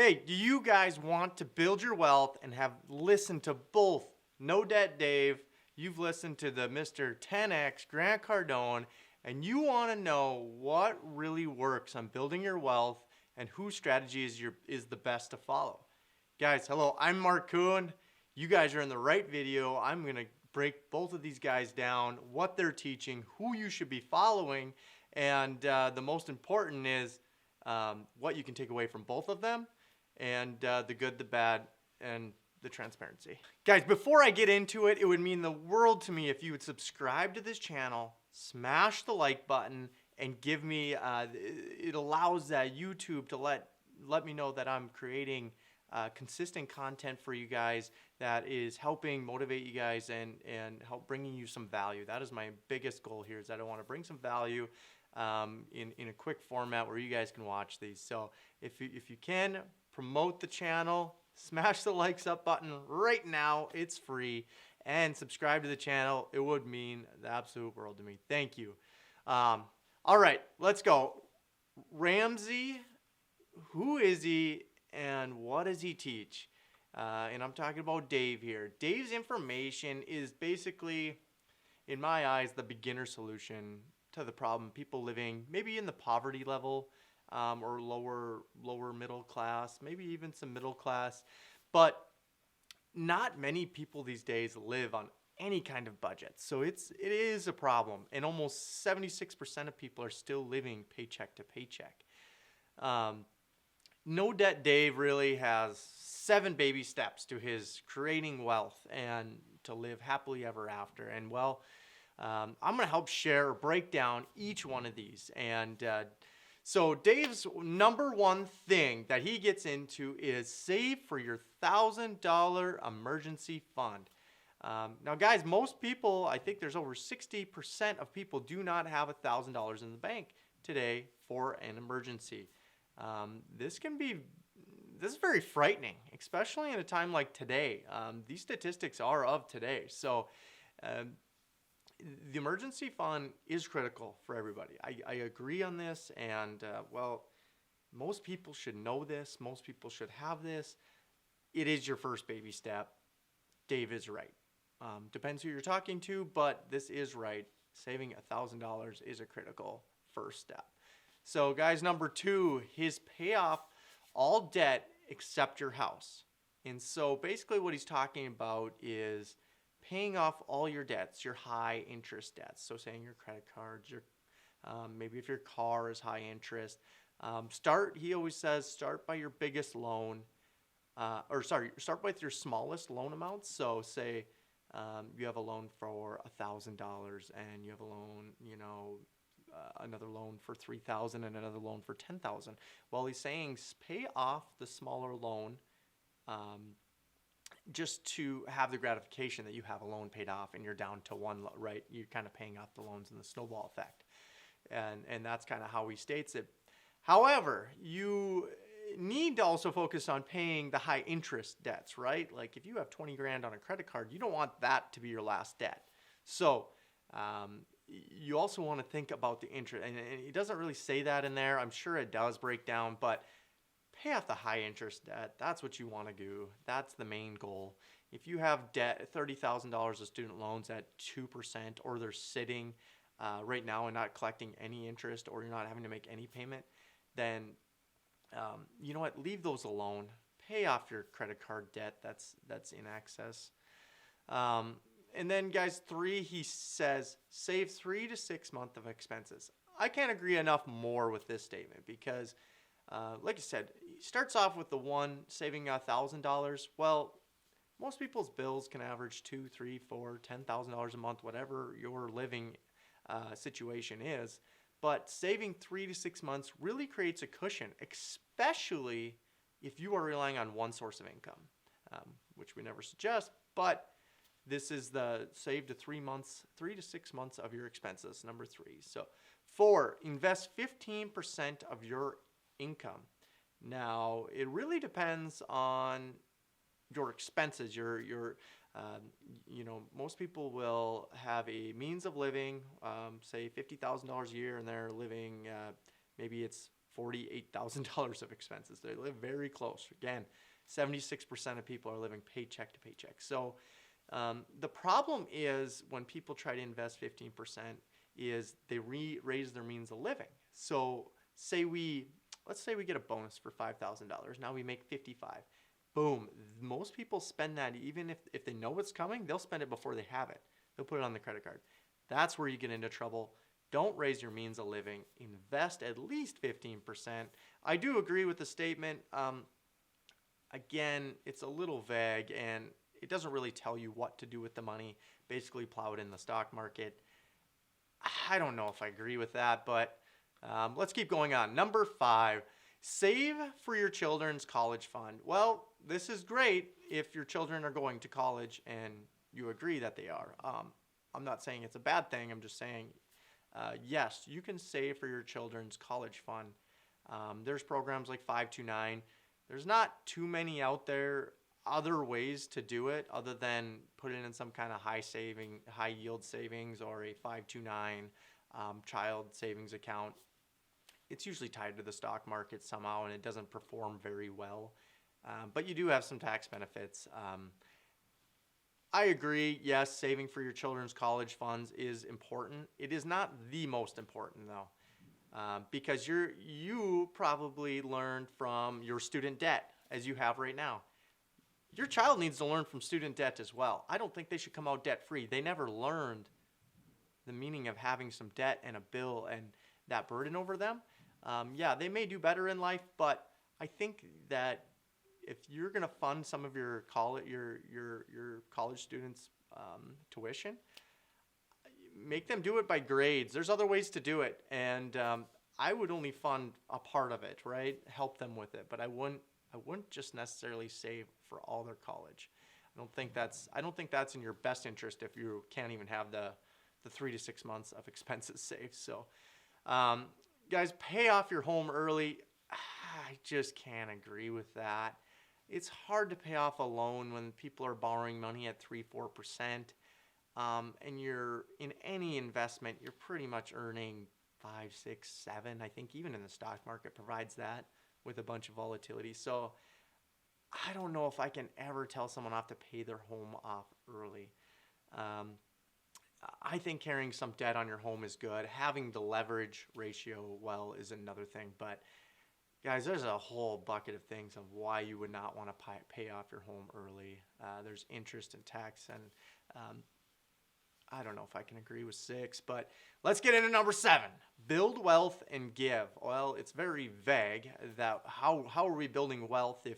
Hey, do you guys want to build your wealth and have listened to both No Debt Dave? You've listened to the Mr. 10X Grant Cardone, and you want to know what really works on building your wealth and whose strategy is the best to follow. Guys, hello, I'm Marc. You guys are in the right video. I'm going to break both of these guys down, what they're teaching, who you should be following, and the most important is what you can take away from both of them, and the good, the bad, and the transparency. Guys, before I get into it, it would mean the world to me if you would subscribe to this channel, smash the like button, and give me, it allows YouTube to let me know that I'm creating consistent content for you guys that is helping motivate you guys and help bringing you some value. That is my biggest goal here, is that I want to bring some value in a quick format where you guys can watch these. So if you can, promote the channel, smash the likes up button right now. It's free. And subscribe to the channel. It would mean the absolute world to me. Thank you. All right, let's go. Ramsey, who is he and what does he teach? And I'm talking about Dave here. Dave's information is basically, in my eyes, the beginner solution to the problem. People living maybe in the poverty level, or lower middle class, maybe even some middle class, but not many people these days live on any kind of budget. So it is a problem, and almost 76% of people are still living paycheck to paycheck. No Debt Dave really has 7 baby steps to his creating wealth and to live happily ever after. And well, I'm going to help share or break down each one of these. And so Dave's number one thing that he gets into is save for your $1,000 emergency fund. Now, guys, most people, I think there's over 60% of people do not have $1,000 in the bank today for an emergency. This is very frightening, especially in a time like today. These statistics are of today. So the emergency fund is critical for everybody. I agree on this, and well, most people should know this. Most people should have this. It is your first baby step. Dave is right. Depends who you're talking to, but this is right. Saving $1,000 is a critical first step. So guys, number 2 is pay off all debt except your house. And so basically what he's talking about is paying off all your debts, your high interest debts. So saying your credit cards, your maybe if your car is high interest. He always says, start by your biggest loan, start with your smallest loan amount. So say you have a loan for $1,000 and you have a loan, another loan for $3,000 and another loan for $10,000. Well, he's saying pay off the smaller loan, just to have the gratification that you have a loan paid off and you're down to one, right? You're kind of paying off the loans in the snowball effect. And that's kind of how he states it. However, you need to also focus on paying the high interest debts, right? Like if you have 20 grand on a credit card, you don't want that to be your last debt. So you also want to think about the interest, and he doesn't really say that in there. I'm sure it does break down, but pay off the high interest debt. That's what you want to do. That's the main goal. If you have debt, $30,000 of student loans at 2%, or they're sitting right now and not collecting any interest, or you're not having to make any payment, then you know what? Leave those alone. Pay off your credit card debt that's in excess. And then, guys, 3, he says save 3 to 6 months of expenses. I can't agree enough more with this statement because, like I said, he starts off with the one saving $1,000. Well, most people's bills can average $2,000, $3,000, $4,000, $10,000 a month, whatever your living situation is. But saving 3 to 6 months really creates a cushion, especially if you are relying on one source of income, which we never suggest. But this is the save to 3 to 6 months of your expenses, number 3. So 4, invest 15% of your income. Now, it really depends on your expenses. Most people will have a means of living, say $50,000 a year, and they're living, maybe it's $48,000 of expenses. They live very close. Again, 76% of people are living paycheck to paycheck. So the problem is when people try to invest 15% is they raise their means of living. So let's say we get a bonus for $5,000. Now we make 55. Boom. Most people spend that even if they know what's coming, they'll spend it before they have it. They'll put it on the credit card. That's where you get into trouble. Don't raise your means of living. Invest at least 15%. I do agree with the statement. Again, it's a little vague and it doesn't really tell you what to do with the money. Basically, plow it in the stock market. I don't know if I agree with that, but let's keep going on. Number 5, save for your children's college fund. Well, this is great if your children are going to college and you agree that they are. I'm not saying it's a bad thing. I'm just saying, yes, you can save for your children's college fund. There's programs like 529. There's not too many out there other ways to do it other than put it in some kind of high yield savings or a 529 child savings account. It's usually tied to the stock market somehow and it doesn't perform very well. But you do have some tax benefits. I agree, yes, saving for your children's college funds is important. It is not the most important though, because you probably learned from your student debt as you have right now. Your child needs to learn from student debt as well. I don't think they should come out debt-free. They never learned the meaning of having some debt and a bill and that burden over them. Yeah, they may do better in life, but I think that if you're going to fund some of your college students' tuition, make them do it by grades. There's other ways to do it, and I would only fund a part of it, right? Help them with it, but I wouldn't just necessarily save for all their college. I don't think that's in your best interest if you can't even have the 3 to 6 months of expenses saved. So, guys, pay off your home early. I just can't agree with that. It's hard to pay off a loan when people are borrowing money at 3-4%, and you're in any investment, you're pretty much earning 5, 6, 7. I think even in the stock market provides that with a bunch of volatility. So I don't know if I can ever tell someone off to pay their home off early. I think carrying some debt on your home is good. Having the leverage ratio well is another thing. But guys, there's a whole bucket of things of why you would not want to pay off your home early. There's interest and tax, and I don't know if I can agree with 6, but let's get into number 7. Build wealth and give. Well, it's very vague that how are we building wealth if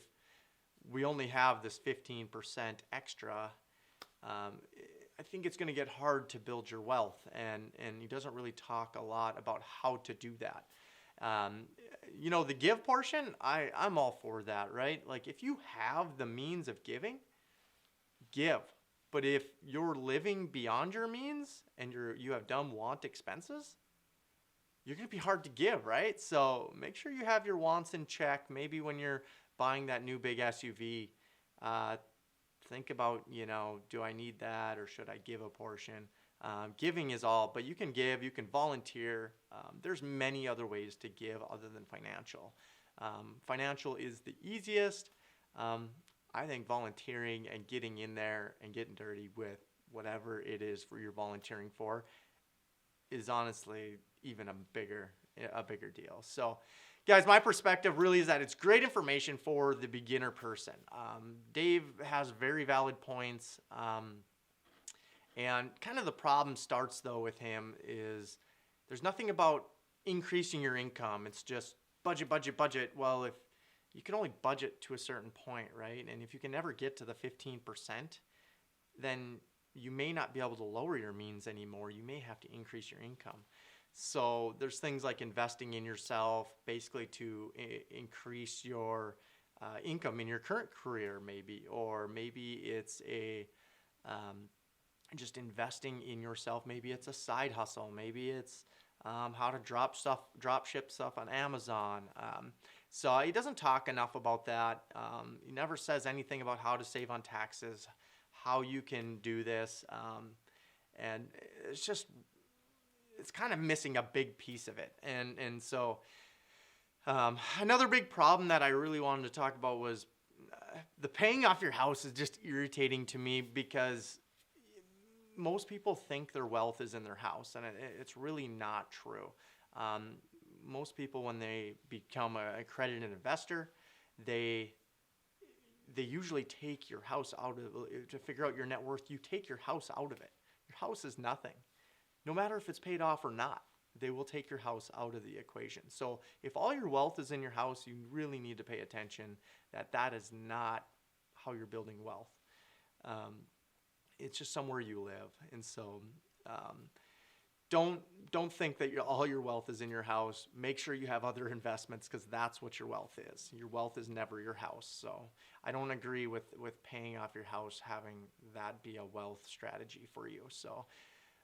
we only have this 15% extra? I think it's going to get hard to build your wealth, and he doesn't really talk a lot about how to do that. The give portion, I'm all for that, right? Like if you have the means of giving, give. But if you're living beyond your means and you have dumb want expenses, you're going to be hard to give, right? So make sure you have your wants in check. Maybe when you're buying that new big SUV, think about, do I need that or should I give a portion? Giving is all, but you can give, you can volunteer. There's many other ways to give other than financial. Financial is the easiest. I think volunteering and getting in there and getting dirty with whatever it is for you're volunteering for is honestly even a bigger deal. So, guys, my perspective really is that it's great information for the beginner person. Dave has very valid points. And kind of the problem starts, though, with him is there's nothing about increasing your income. It's just budget, budget, budget. Well, if you can only budget to a certain point, right? And if you can never get to the 15%, then you may not be able to lower your means anymore. You may have to increase your income. So there's things like investing in yourself, basically to increase your income in your current career, maybe. Or maybe it's just investing in yourself. Maybe it's a side hustle. Maybe it's how to drop ship stuff on Amazon. So he doesn't talk enough about that. He never says anything about how to save on taxes, how you can do this. And it's kind of missing a big piece of it. And so Another big problem that I really wanted to talk about was the paying off your house is just irritating to me because most people think their wealth is in their house, and it's really not true. Um, Most people, when they become a accredited investor, they they usually take your house out of to figure out your net worth. You take your house out of it. Your house is nothing, no matter if it's paid off or not. They will take your house out of the equation. So if all your wealth is in your house, you really need to pay attention that that is not how you're building wealth. Um, it's just somewhere you live, and so um, don't think that all your wealth is in your house. Make sure you have other investments because that's what your wealth is. Your wealth is never your house. So I don't agree with paying off your house, having that be a wealth strategy for you. So.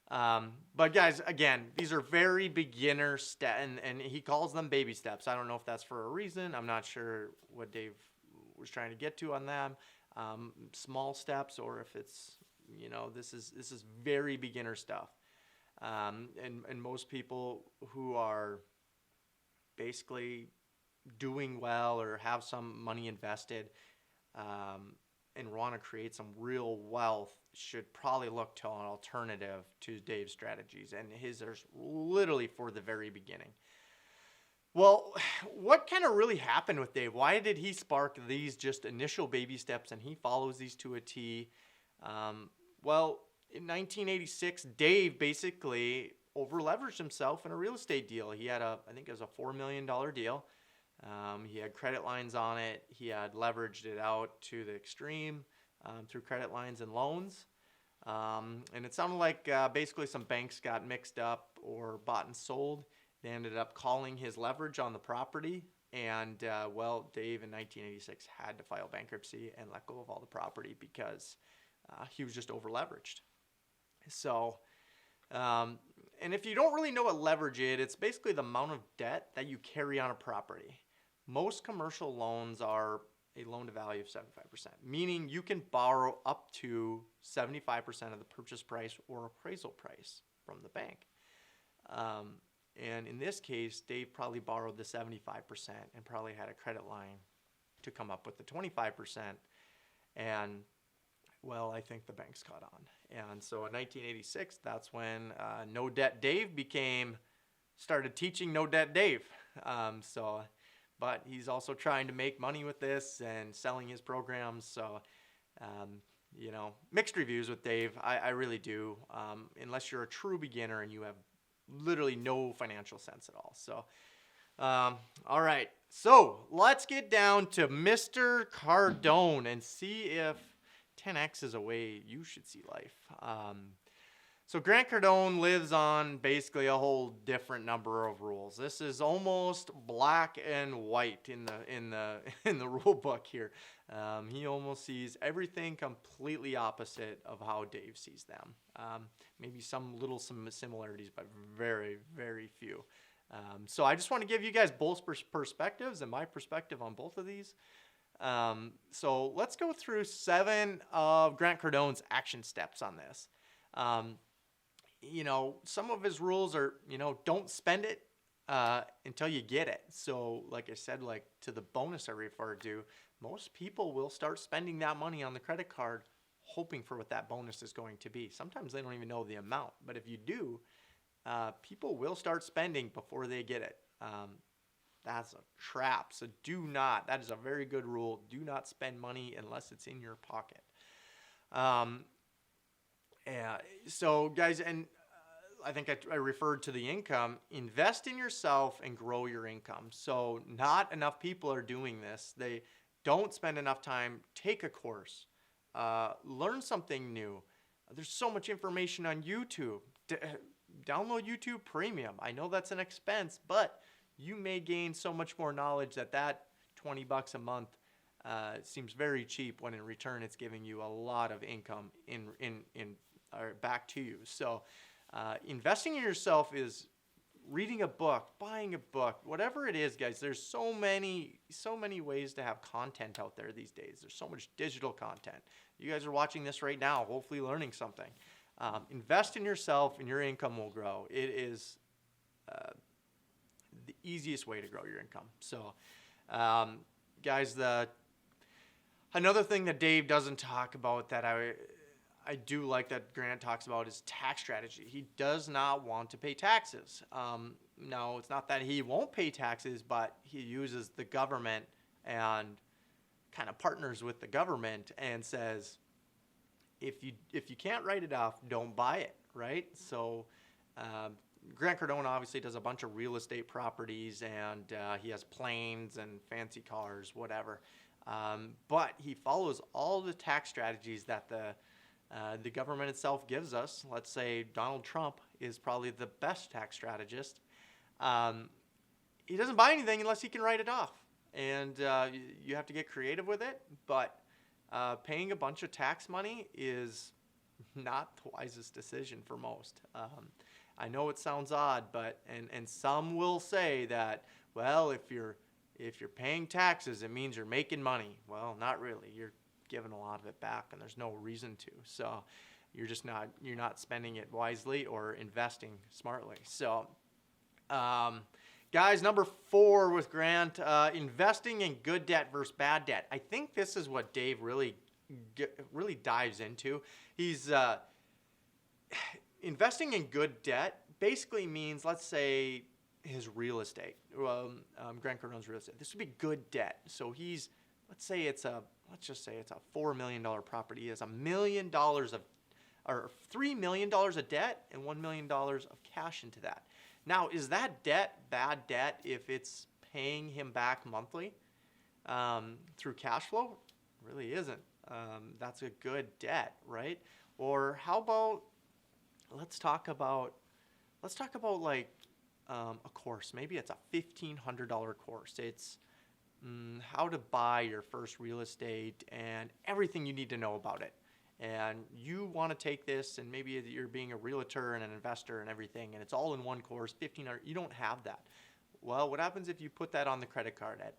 But guys, again, these are very beginner steps, and he calls them baby steps. I don't know if that's for a reason. I'm not sure what Dave was trying to get to on them. Small steps, or if it's, this is very beginner stuff. And most people who are basically doing well or have some money invested, and want to create some real wealth should probably look to an alternative to Dave's strategies. And his are literally for the very beginning. Well, what kind of really happened with Dave? Why did he spark these just initial baby steps and he follows these to a T? Well, in 1986, Dave basically over-leveraged himself in a real estate deal. He had I think it was a $4 million deal. He had credit lines on it. He had leveraged it out to the extreme through credit lines and loans. And it sounded like basically some banks got mixed up or bought and sold. They ended up calling his leverage on the property. And, Dave in 1986 had to file bankruptcy and let go of all the property because he was just over-leveraged. So, and if you don't really know what leverage is, it's basically the amount of debt that you carry on a property. Most commercial loans are a loan to value of 75%, meaning you can borrow up to 75% of the purchase price or appraisal price from the bank. And in this case, Dave probably borrowed the 75% and probably had a credit line to come up with the 25%. And, I think the banks caught on. And so in 1986, that's when No Debt Dave started teaching No Debt Dave. But he's also trying to make money with this and selling his programs. So, mixed reviews with Dave. I really do, unless you're a true beginner and you have literally no financial sense at all. So, all right. So let's get down to Mr. Cardone and see if 10X is a way you should see life. So Grant Cardone lives on basically a whole different number of rules. This is almost black and white in the rule book here. He almost sees everything completely opposite of how Dave sees them. Maybe some similarities, but very, very few. So I just want to give you guys both perspectives and my perspective on both of these. So let's go through 7 of Grant Cardone's action steps on this. Some of his rules are, don't spend it until you get it. So like I said, like to the bonus I referred to, most people will start spending that money on the credit card hoping for what that bonus is going to be. Sometimes they don't even know the amount, but if you do, people will start spending before they get it. That's a trap. So that is a very good rule. Do not spend money unless it's in your pocket. So guys, and I think I referred to the income. Invest in yourself and grow your income. So not enough people are doing this. They don't spend enough time. Take a course. Learn something new. There's so much information on YouTube. Download YouTube Premium. I know that's an expense, but you may gain so much more knowledge that $20 a month seems very cheap when in return it's giving you a lot of income back to you. So investing in yourself is reading a book, buying a book, whatever it is, guys. There's so many ways to have content out there these days. There's so much digital content. You guys are watching this right now, hopefully learning something. Invest in yourself and your income will grow. It is the easiest way to grow your income. So, guys, another thing that Dave doesn't talk about that I do like that Grant talks about is tax strategy. He does not want to pay taxes. No, it's not that he won't pay taxes, but he uses the government and kind of partners with the government and says, if you can't write it off, don't buy it, right? So Grant Cardone obviously does a bunch of real estate properties, and he has planes and fancy cars, whatever. But he follows all the tax strategies that the government itself gives us. Let's say Donald Trump is probably the best tax strategist. He doesn't buy anything unless he can write it off. And you have to get creative with it. But paying a bunch of tax money is not the wisest decision for most. I know it sounds odd, but and some will say that, well, if you're paying taxes, it means you're making money. Well, not really. You're giving a lot of it back, and there's no reason to. So you're not spending it wisely or investing smartly. So guys, number 4 with Grant, investing in good debt versus bad debt. I think this is what Dave really dives into. He's investing in good debt basically means, let's say, his real estate. Grant Cardone's real estate. This would be good debt. So let's just say it's a $4 million property. He has $1 million or $3 million of debt and $1 million of cash into that. Now, is that debt bad debt if it's paying him back monthly through cash flow? It really isn't. That's a good debt, right? Or how about let's talk about like a course. Maybe it's a $1,500 course. It's how to buy your first real estate and everything you need to know about it. And you want to take this, and maybe you're being a realtor and an investor and everything, and it's all in one course, $1,500. You don't have that. Well, what happens if you put that on the credit card at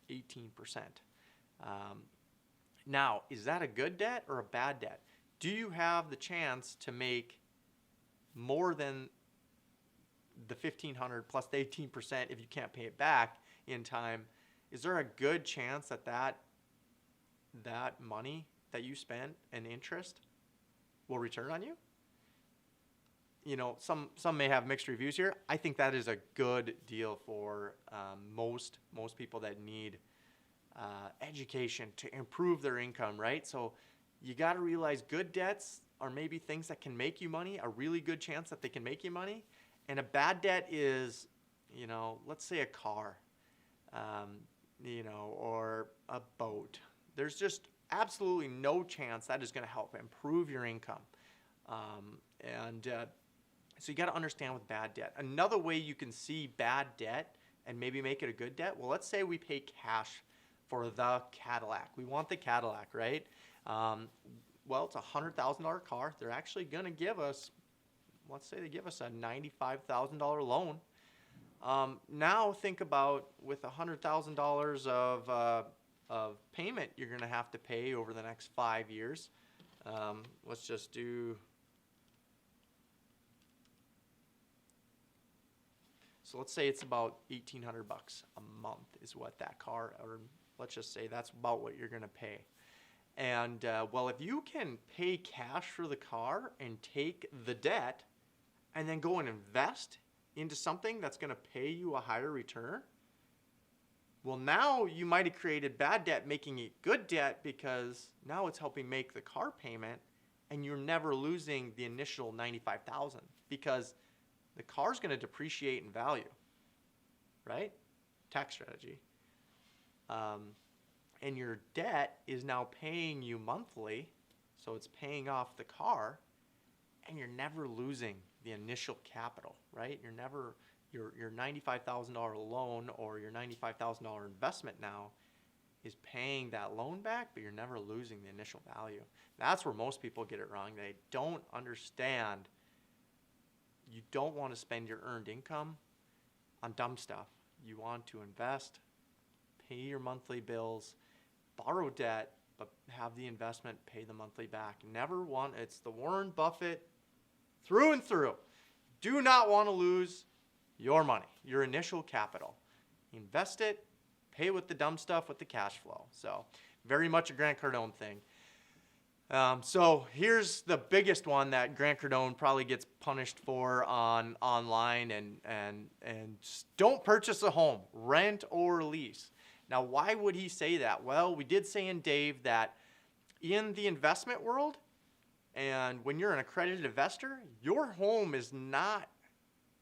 18%? Now, is that a good debt or a bad debt? Do you have the chance to make more than the $1,500 plus the 18% if you can't pay it back in time? Is there a good chance that money that you spent and interest will return on you? You know, some may have mixed reviews here. I think that is a good deal for most people that need education to improve their income, right? So you got to realize good debts are maybe things that can make you money, a really good chance that they can make you money. And a bad debt is, you know, let's say a car, or a boat. There's just absolutely no chance that is going to help improve your income. So you got to understand with bad debt. Another way you can see bad debt and maybe make it a good debt, well, let's say we pay cash for the Cadillac. We want the Cadillac, right? Well, it's a $100,000 car. They're actually going to give us, let's say they give us a $95,000 loan. Now think about with $100,000 of payment you're going to have to pay over the next 5 years. Let's just do. So let's say it's about $1,800 a month is what that car, or let's just say that's about what you're going to pay. And well, if you can pay cash for the car and take the debt and then go and invest into something that's going to pay you a higher return, well, now you might have created bad debt, making it good debt, because now it's helping make the car payment, and you're never losing the initial $95,000 because the car's going to depreciate in value, right? Tax strategy. And your debt is now paying you monthly, so it's paying off the car, and you're never losing the initial capital, right? You're never, your $95,000 loan or your $95,000 investment now is paying that loan back, but you're never losing the initial value. That's where most people get it wrong. They don't understand. You don't want to spend your earned income on dumb stuff. You want to invest, pay your monthly bills, borrow debt, but have the investment pay the monthly back. It's the Warren Buffett through and through. Do not want to lose your money, your initial capital. invest it, pay with the dumb stuff with the cash flow. So very much a Grant Cardone thing. So here's the biggest one that Grant Cardone probably gets punished for online and don't purchase a home, rent or lease. Now, why would he say that? Well, we did say in Dave that in the investment world, and when you're an accredited investor, your home is not,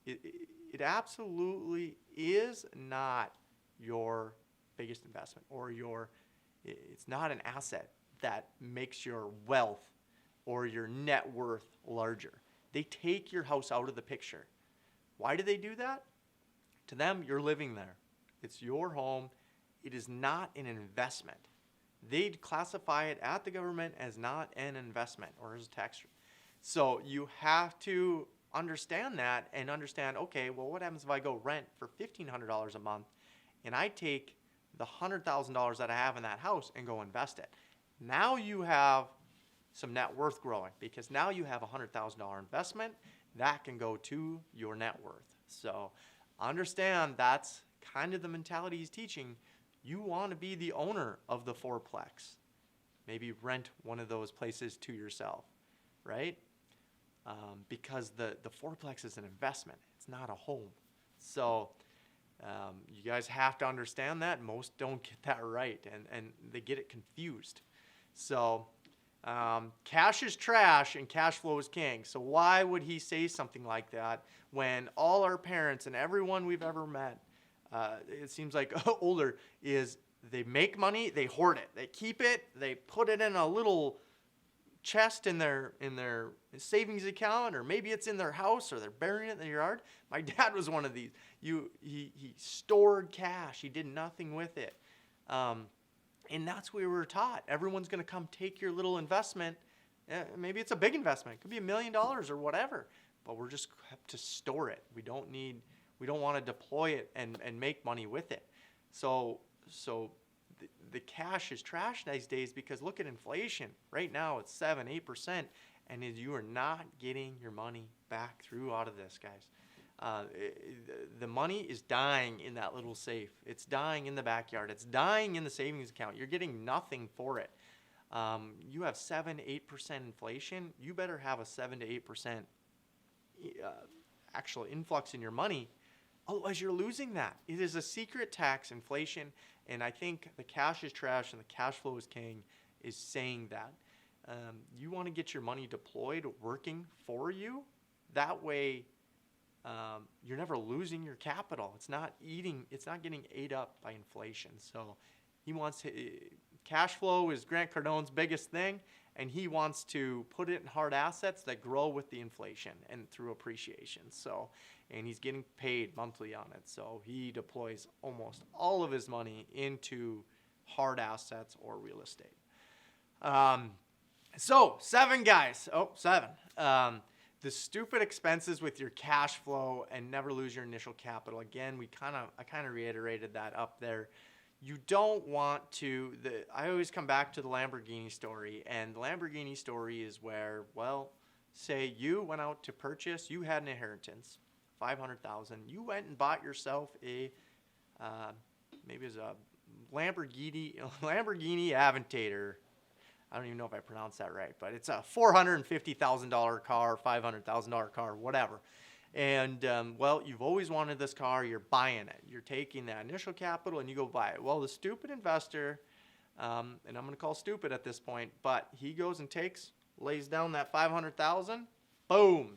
it absolutely is not your biggest investment, or it's not an asset that makes your wealth or your net worth larger. They take your house out of the picture. Why do they do that? To them, you're living there. It's your home. It is not an investment. They'd classify it at the government as not an investment or as a tax. So you have to understand that and understand, okay, well, what happens if I go rent for $1,500 a month and I take the $100,000 that I have in that house and go invest it? Now you have some net worth growing, because now you have a $100,000 investment that can go to your net worth. So understand that's kind of the mentality he's teaching. You want to be the owner of the fourplex. Maybe rent one of those places to yourself, right? Because the fourplex is an investment. It's not a home. So you guys have to understand that. Most don't get that right, and they get it confused. So cash is trash and cash flow is king. So why would he say something like that when all our parents and everyone we've ever met, it seems like older, is they make money, they hoard it, they keep it, they put it in a little chest in their savings account, or maybe it's in their house, or they're burying it in their yard. My dad was one of these. He stored cash. He did nothing with it. And that's what we were taught. Everyone's going to come take your little investment. Maybe it's a big investment. It could be $1 million or whatever. But we're just have to store it. We don't want to deploy it and make money with it. So the cash is trash these days, because look at inflation. Right now it's 7-8%, and you are not getting your money back through out of this, guys. The money is dying in that little safe. It's dying in the backyard. It's dying in the savings account. You're getting nothing for it. You have 7-8% inflation. You better have a 7-8% actual influx in your money. Otherwise, you're losing that. It is a secret tax, inflation, and I think the cash is trash and the cash flow is king is saying that. You want to get your money deployed, working for you. That way, you're never losing your capital. It's not getting ate up by inflation. So he wants to, cash flow is Grant Cardone's biggest thing, and he wants to put it in hard assets that grow with the inflation and through appreciation. So, and he's getting paid monthly on it. So he deploys almost all of his money into hard assets or real estate. So 7 guys. Oh, 7. The stupid expenses with your cash flow and never lose your initial capital. Again, I kind of reiterated that up there. You don't want to, I always come back to the Lamborghini story, and the Lamborghini story is where, well, say you went out to purchase, you had an inheritance, $500,000. You went and bought yourself maybe it was a Lamborghini Aventador. I don't even know if I pronounced that right, but it's a $450,000 car, $500,000 car, whatever. And, well, you've always wanted this car. You're buying it. You're taking that initial capital and you go buy it. Well, the stupid investor, and I'm going to call stupid at this point, but he goes and lays down that $500,000, boom,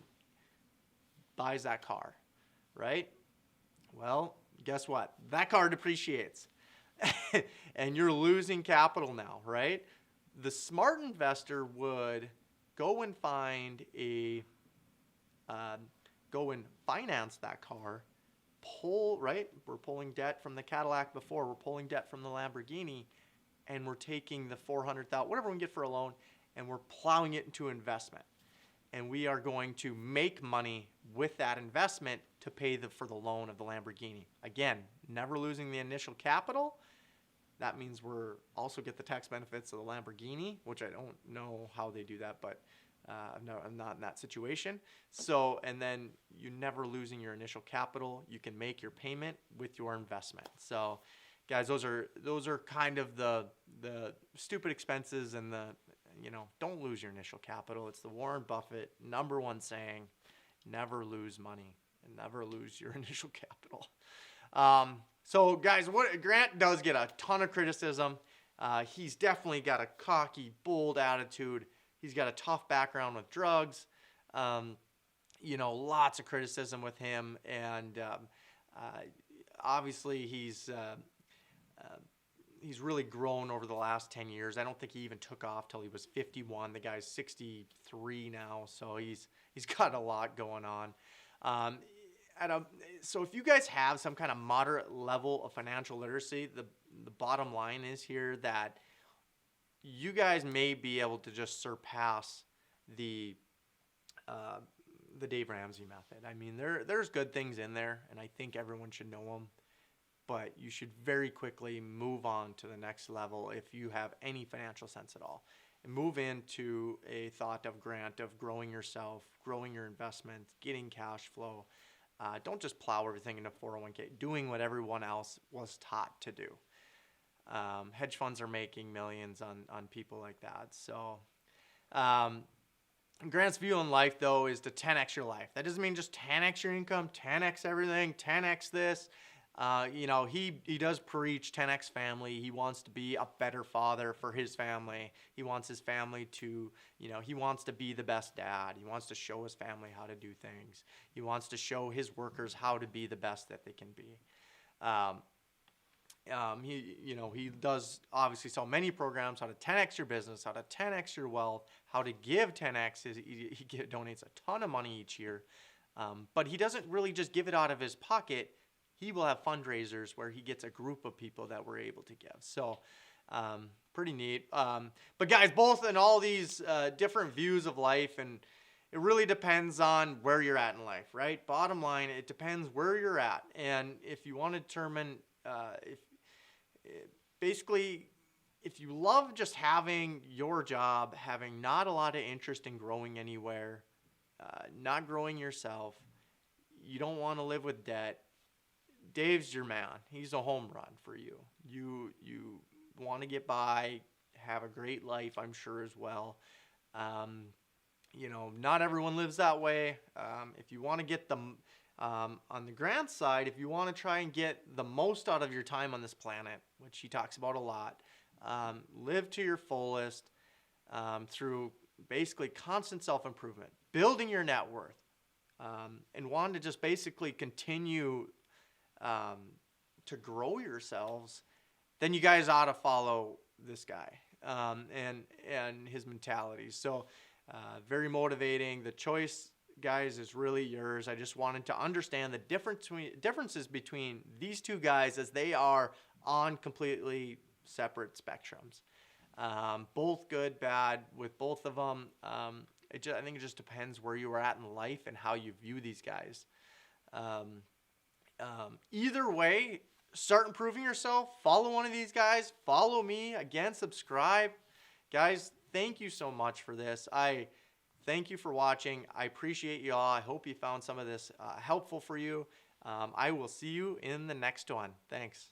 buys that car, right? Well, guess what? That car depreciates, and you're losing capital now, right? The smart investor would go and find go and finance that car, right? We're pulling debt from the Cadillac before, we're pulling debt from the Lamborghini, and we're taking the $400,000, whatever we can get for a loan, and we're plowing it into investment. And we are going to make money with that investment to pay for the loan of the Lamborghini. Again, never losing the initial capital. That means we're also get the tax benefits of the Lamborghini, which I don't know how they do that, but I'm not in that situation. So, and then you never losing your initial capital. You can make your payment with your investment. So, guys, those are kind of the stupid expenses and the, don't lose your initial capital. It's the Warren Buffett #1 saying, never lose money and never lose your initial capital. So, guys, what Grant does get a ton of criticism. He's definitely got a cocky, bold attitude. He's got a tough background with drugs. Lots of criticism with him. And obviously he's really grown over the last 10 years. I don't think he even took off till he was 51. The guy's 63 now, so he's got a lot going on. So if you guys have some kind of moderate level of financial literacy, the bottom line is here that you guys may be able to just surpass the Dave Ramsey method. I mean, there's good things in there, and I think everyone should know them. But you should very quickly move on to the next level if you have any financial sense at all. And move into a thought of Grant of growing yourself, growing your investments, getting cash flow. Don't just plow everything into 401k, doing what everyone else was taught to do. Hedge funds are making millions on people like that. So Grant's view on life, though, is to 10x your life. That doesn't mean just 10x your income, 10x everything, 10x this. He does preach 10x family. He wants to be a better father for his family. He wants his family to, he wants to be the best dad. He wants to show his family how to do things. He wants to show his workers how to be the best that they can be. He does obviously so many programs, how to 10x your business, how to 10x your wealth, how to give 10x. He donates a ton of money each year. But he doesn't really just give it out of his pocket. He will have fundraisers where he gets a group of people that we're able to give. So pretty neat. But guys, both in all these different views of life, and it really depends on where you're at in life, right? Bottom line, it depends where you're at. And if you want to determine, if you love just having your job, having not a lot of interest in growing anywhere, not growing yourself, you don't want to live with debt, Dave's your man. He's a home run for you. You want to get by, have a great life, I'm sure, as well. Not everyone lives that way. If you want to get them on the Grant side, if you want to try and get the most out of your time on this planet, which he talks about a lot, live to your fullest through basically constant self-improvement, building your net worth, and want to just basically continue to grow yourselves, then you guys ought to follow this guy and his mentality. So very motivating. The choice, guys, is really yours. I just wanted to understand the differences between these two guys as they are on completely separate spectrums. Both good, bad with both of them. I think it just depends where you are at in life and how you view these guys. Either way, start improving yourself. Follow one of these guys. Follow me. Again, subscribe. Guys, thank you so much for this. I thank you for watching. I appreciate you all. I hope you found some of this helpful for you. I will see you in the next one. Thanks.